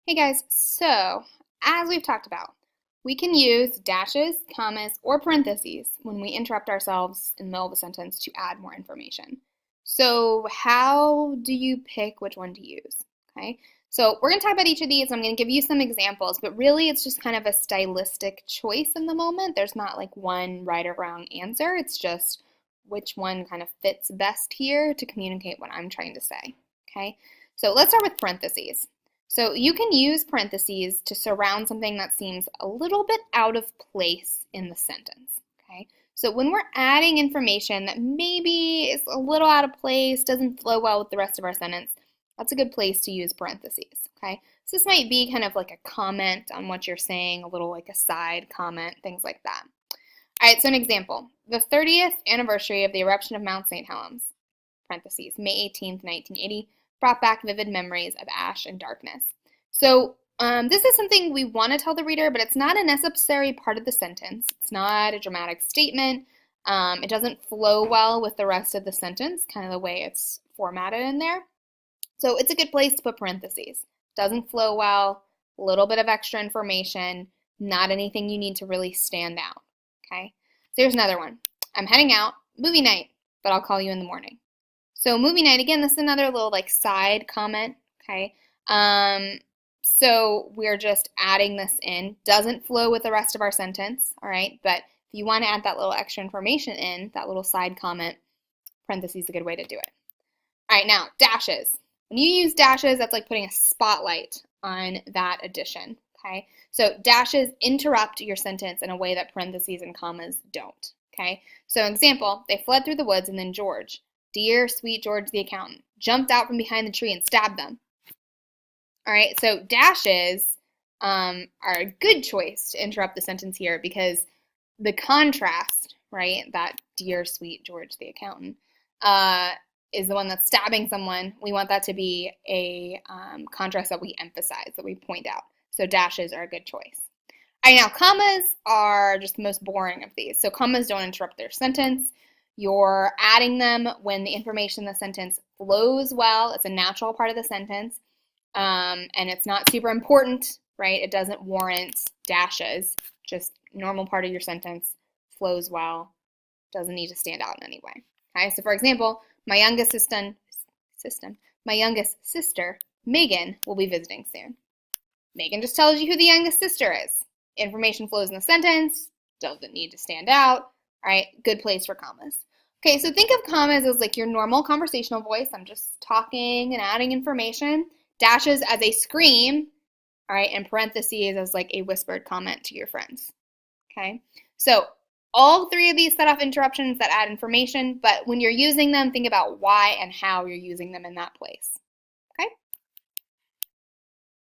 Hey guys, so as we've talked about, we can use dashes, commas, or parentheses when we interrupt ourselves in the middle of a sentence to add more information. So how do you pick which one to use? Okay, so we're going to talk about each of these. I'm going to give you some examples, but really it's just kind of a stylistic choice in the moment. There's not like one right or wrong answer. It's just which one kind of fits best here to communicate what I'm trying to say. Okay, so let's start with parentheses. So you can use parentheses to surround something that seems a little bit out of place in the sentence, okay? So when we're adding information that maybe is a little out of place, doesn't flow well with the rest of our sentence, that's a good place to use parentheses, okay? So this might be kind of like a comment on what you're saying, a little like a side comment, things like that. All right, so an example. The 30th anniversary of the eruption of Mount St. Helens, parentheses, May 18th, 1980, brought back vivid memories of ash and darkness. So this is something we want to tell the reader, but it's not a necessary part of the sentence. It's not a dramatic statement. It doesn't flow well with the rest of the sentence, kind of the way it's formatted in there. So it's a good place to put parentheses. Doesn't flow well, a little bit of extra information, not anything you need to really stand out. Okay, so here's another one. I'm heading out, movie night, but I'll call you in the morning. So movie night, again, this is another little like side comment, okay? So we're just adding this in. Doesn't flow with the rest of our sentence, all right? But if you want to add that little extra information in, that little side comment, parentheses is a good way to do it. All right, now, dashes. When you use dashes, that's like putting a spotlight on that addition, okay? So dashes interrupt your sentence in a way that parentheses and commas don't, okay? So example, they fled through the woods and then George, dear sweet George the accountant, jumped out from behind the tree and stabbed them. All right, so dashes are a good choice to interrupt the sentence here because the contrast, right, that dear sweet George the accountant, is the one that's stabbing someone. We want that to be a contrast that we emphasize, that we point out. So dashes are a good choice. All right, now commas are just the most boring of these. So commas don't interrupt their sentence. You're adding them when the information in the sentence flows well. It's a natural part of the sentence. And it's not super important, right? It doesn't warrant dashes. Just normal part of your sentence, flows well, doesn't need to stand out in any way. Okay, so for example, my youngest sister, Megan, will be visiting soon. Megan just tells you who the youngest sister is. Information flows in the sentence, doesn't need to stand out. All right, good place for commas. Okay, so think of commas as like your normal conversational voice. I'm just talking and adding information. Dashes as a scream, all right, and parentheses as like a whispered comment to your friends. Okay, so all three of these set off interruptions that add information, but when you're using them, think about why and how you're using them in that place. Okay?